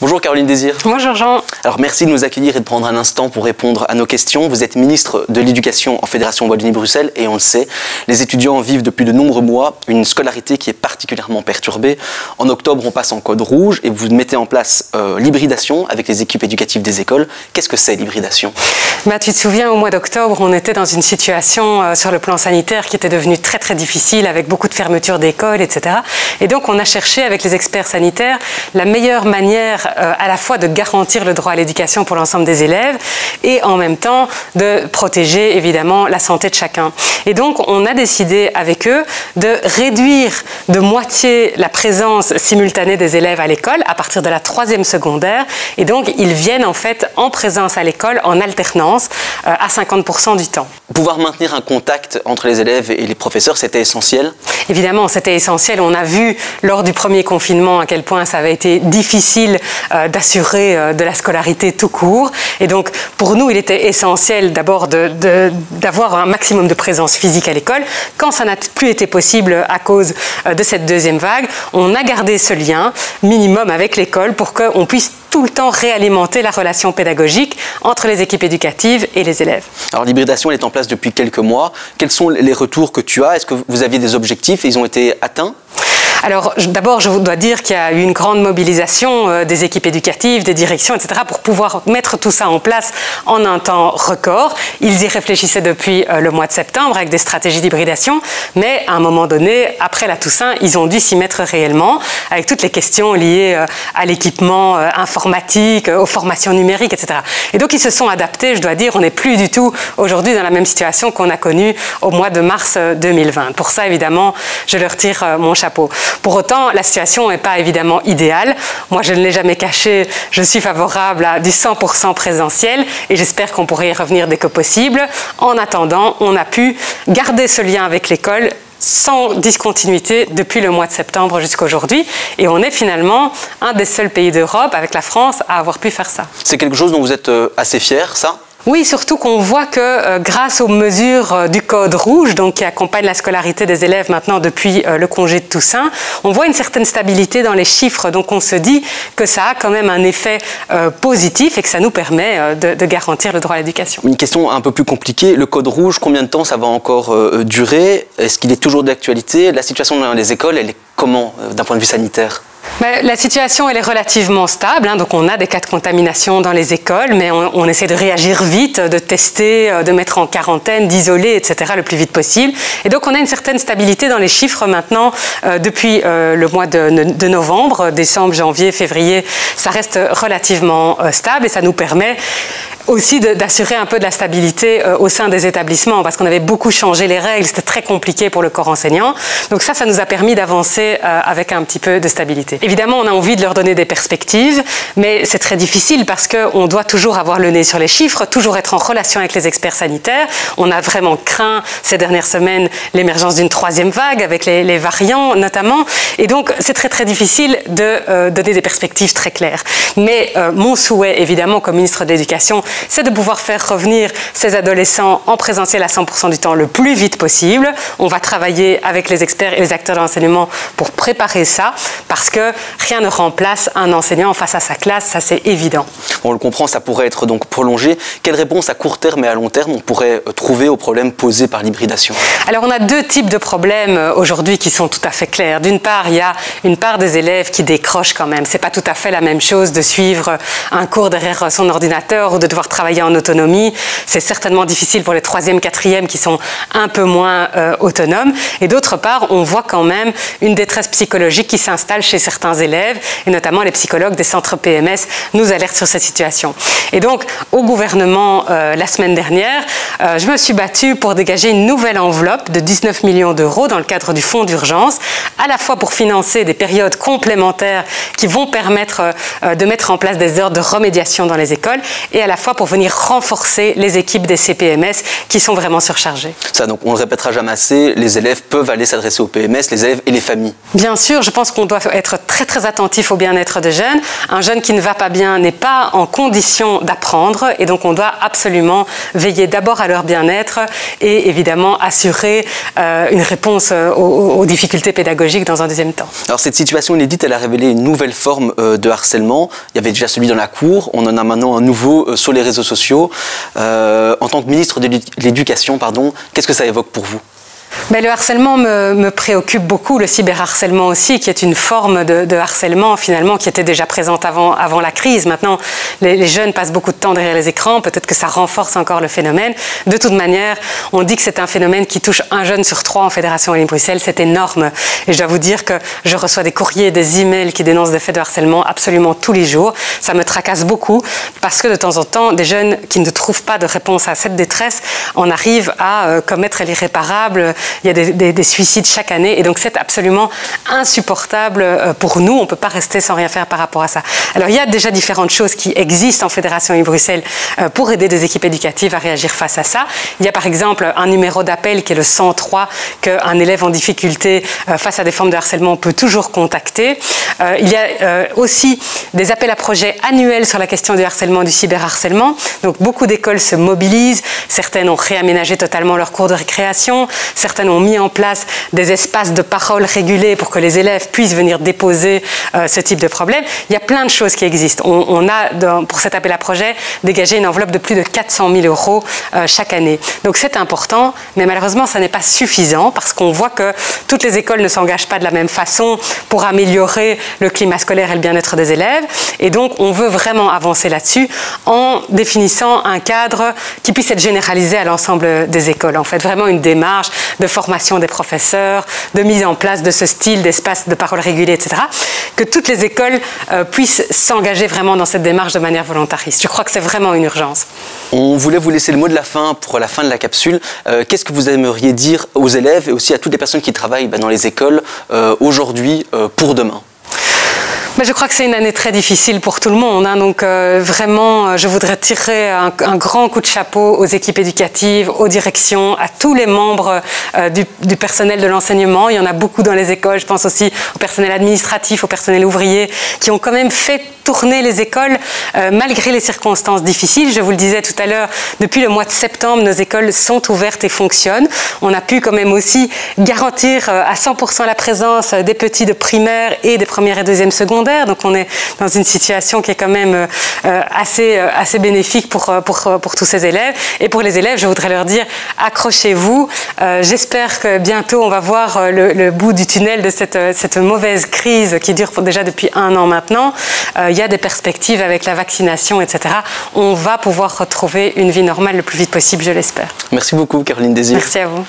Bonjour Caroline Désir. Bonjour Jean. Alors merci de nous accueillir et de prendre un instant pour répondre à nos questions. Vous êtes ministre de l'Éducation en Fédération Wallonie-Bruxelles et on le sait, les étudiants vivent depuis de nombreux mois une scolarité qui est particulièrement perturbée. En octobre, on passe en code rouge et vous mettez en place l'hybridation avec les équipes éducatives des écoles. Qu'est-ce que c'est l'hybridation ? Tu te souviens, au mois d'octobre, on était dans une situation sur le plan sanitaire qui était devenue très très difficile avec beaucoup de fermetures d'écoles, etc. Et donc on a cherché avec les experts sanitaires la meilleure manière à la fois de garantir le droit à l'éducation pour l'ensemble des élèves et en même temps de protéger évidemment la santé de chacun. Et donc on a décidé avec eux de réduire de moitié la présence simultanée des élèves à l'école à partir de la 3e secondaire. Et donc ils viennent en fait en présence à l'école en alternance à 50% du temps. Pouvoir maintenir un contact entre les élèves et les professeurs, c'était essentiel ? Évidemment, c'était essentiel. On a vu lors du premier confinement à quel point ça avait été difficile d'assurer de la scolarité tout court. Et donc, pour nous, il était essentiel d'abord d'avoir un maximum de présence physique à l'école. Quand ça n'a plus été possible à cause de cette deuxième vague, on a gardé ce lien minimum avec l'école pour qu'on puisse tout le temps réalimenter la relation pédagogique entre les équipes éducatives et les élèves. Alors l'hybridation elle est en place depuis quelques mois. Quels sont les retours que tu as? Est-ce que vous aviez des objectifs et ils ont été atteints? Alors d'abord, je dois dire qu'il y a eu une grande mobilisation des équipes éducatives, des directions, etc. pour pouvoir mettre tout ça en place en un temps record. Ils y réfléchissaient depuis le mois de septembre avec des stratégies d'hybridation, mais à un moment donné, après la Toussaint, ils ont dû s'y mettre réellement avec toutes les questions liées à l'équipement informatique, aux formations numériques, etc. Et donc ils se sont adaptés, je dois dire, on n'est plus du tout aujourd'hui dans la même situation qu'on a connue au mois de mars 2020. Pour ça, évidemment, je leur tire mon chapeau. Pour autant, la situation n'est pas évidemment idéale. Moi, je ne l'ai jamais caché, je suis favorable à du 100% présentiel et j'espère qu'on pourrait y revenir dès que possible. En attendant, on a pu garder ce lien avec l'école sans discontinuité depuis le mois de septembre jusqu'à aujourd'hui. Et on est finalement un des seuls pays d'Europe, avec la France, à avoir pu faire ça. C'est quelque chose dont vous êtes assez fier, ça ? Oui, surtout qu'on voit que grâce aux mesures du code rouge, donc qui accompagne la scolarité des élèves maintenant depuis le congé de Toussaint, on voit une certaine stabilité dans les chiffres. Donc on se dit que ça a quand même un effet positif et que ça nous permet de garantir le droit à l'éducation. Une question un peu plus compliquée, le code rouge, combien de temps ça va encore durer? Est-ce qu'il est toujours d'actualité? La situation dans les écoles, elle est comment d'un point de vue sanitaire? La situation elle est relativement stable, donc on a des cas de contamination dans les écoles, mais on essaie de réagir vite, de tester, de mettre en quarantaine, d'isoler, etc. le plus vite possible. Et donc on a une certaine stabilité dans les chiffres maintenant depuis le mois de novembre, décembre, janvier, février, ça reste relativement stable et ça nous permet aussi d'assurer un peu de la stabilité au sein des établissements parce qu'on avait beaucoup changé les règles, c'était très compliqué pour le corps enseignant. Donc ça nous a permis d'avancer avec un petit peu de stabilité. Évidemment, on a envie de leur donner des perspectives, mais c'est très difficile parce qu'on doit toujours avoir le nez sur les chiffres, toujours être en relation avec les experts sanitaires. On a vraiment craint ces dernières semaines l'émergence d'une 3e vague avec les variants notamment. Et donc, c'est très très difficile de donner des perspectives très claires. Mais mon souhait, évidemment, comme ministre de l'Éducation, c'est de pouvoir faire revenir ces adolescents en présentiel à 100% du temps le plus vite possible. On va travailler avec les experts et les acteurs de l'enseignement pour préparer ça, parce que rien ne remplace un enseignant face à sa classe, ça c'est évident. On le comprend, ça pourrait être donc prolongé. Quelle réponse à court terme et à long terme on pourrait trouver aux problèmes posés par l'hybridation? Alors on a deux types de problèmes aujourd'hui qui sont tout à fait clairs. D'une part, il y a une part des élèves qui décrochent quand même. C'est pas tout à fait la même chose de suivre un cours derrière son ordinateur ou de devoir travailler en autonomie. C'est certainement difficile pour les 3e, 4e qui sont un peu moins autonomes. Et d'autre part, on voit quand même une détresse psychologique qui s'installe chez certains élèves, et notamment les psychologues des centres PMS nous alertent sur cette situation. Et donc, au gouvernement, la semaine dernière, je me suis battue pour dégager une nouvelle enveloppe de 19 millions d'euros dans le cadre du fonds d'urgence, à la fois pour financer des périodes complémentaires qui vont permettre de mettre en place des heures de remédiation dans les écoles, et à la fois pour venir renforcer les équipes des CPMS qui sont vraiment surchargées. Ça, donc on ne le répétera jamais assez, les élèves peuvent aller s'adresser aux PMS, les élèves et les familles. Bien sûr, je pense qu'on doit être très très attentif au bien-être des jeunes. Un jeune qui ne va pas bien n'est pas en en condition d'apprendre et donc on doit absolument veiller d'abord à leur bien-être et évidemment assurer une réponse aux difficultés pédagogiques dans un deuxième temps. Alors cette situation inédite, elle a révélé une nouvelle forme de harcèlement. Il y avait déjà celui dans la cour, on en a maintenant un nouveau sur les réseaux sociaux. En tant que ministre de l'Éducation, qu'est-ce que ça évoque pour vous ? Mais le harcèlement me préoccupe beaucoup, le cyberharcèlement aussi, qui est une forme de harcèlement finalement qui était déjà présente avant la crise. Maintenant, les jeunes passent beaucoup de temps derrière les écrans, peut-être que ça renforce encore le phénomène. De toute manière, on dit que c'est un phénomène qui touche un jeune sur 3 en Fédération Wallonie-Bruxelles, c'est énorme. Et je dois vous dire que je reçois des courriers, des emails qui dénoncent des faits de harcèlement absolument tous les jours. Ça me tracasse beaucoup parce que de temps en temps, des jeunes qui ne trouvent pas de réponse à cette détresse en arrivent à commettre l'irréparable. Il y a des suicides chaque année et donc c'est absolument insupportable pour nous. On ne peut pas rester sans rien faire par rapport à ça. Alors il y a déjà différentes choses qui existent en Fédération Wallonie-Bruxelles pour aider des équipes éducatives à réagir face à ça. Il y a par exemple un numéro d'appel qui est le 103 qu'un élève en difficulté face à des formes de harcèlement peut toujours contacter. Il y a aussi des appels à projets annuels sur la question du harcèlement, du cyberharcèlement. Donc beaucoup d'écoles se mobilisent. Certaines ont réaménagé totalement leurs cours de récréation. Certaines ont mis en place des espaces de parole régulés pour que les élèves puissent venir déposer ce type de problème. Il y a plein de choses qui existent. On a, pour cet appel à projet, dégagé une enveloppe de plus de 400 000 € chaque année. Donc c'est important, mais malheureusement, ça n'est pas suffisant parce qu'on voit que toutes les écoles ne s'engagent pas de la même façon pour améliorer le climat scolaire et le bien-être des élèves. Et donc, on veut vraiment avancer là-dessus en définissant un cadre qui puisse être généralisé à l'ensemble des écoles. En fait, vraiment une démarche de formation des professeurs, de mise en place de ce style d'espace de parole régulé, etc. Que toutes les écoles puissent s'engager vraiment dans cette démarche de manière volontariste. Je crois que c'est vraiment une urgence. On voulait vous laisser le mot de la fin pour la fin de la capsule. Qu'est-ce que vous aimeriez dire aux élèves et aussi à toutes les personnes qui travaillent dans les écoles aujourd'hui pour demain ? Je crois que c'est une année très difficile pour tout le monde. Donc vraiment, je voudrais tirer un grand coup de chapeau aux équipes éducatives, aux directions, à tous les membres du personnel de l'enseignement. Il y en a beaucoup dans les écoles. Je pense aussi au personnel administratif, au personnel ouvrier, qui ont quand même fait tourner les écoles malgré les circonstances difficiles. Je vous le disais tout à l'heure, depuis le mois de septembre, nos écoles sont ouvertes et fonctionnent. On a pu quand même aussi garantir à 100% la présence des petits de primaire et des premières et deuxièmes secondaires. Donc on est dans une situation qui est quand même assez bénéfique pour tous ces élèves. Et pour les élèves, je voudrais leur dire, accrochez-vous. J'espère que bientôt on va voir le bout du tunnel de cette mauvaise crise qui dure déjà depuis 1 an maintenant. Il y a des perspectives avec la vaccination, etc. On va pouvoir retrouver une vie normale le plus vite possible, je l'espère. Merci beaucoup, Caroline Désir. Merci à vous.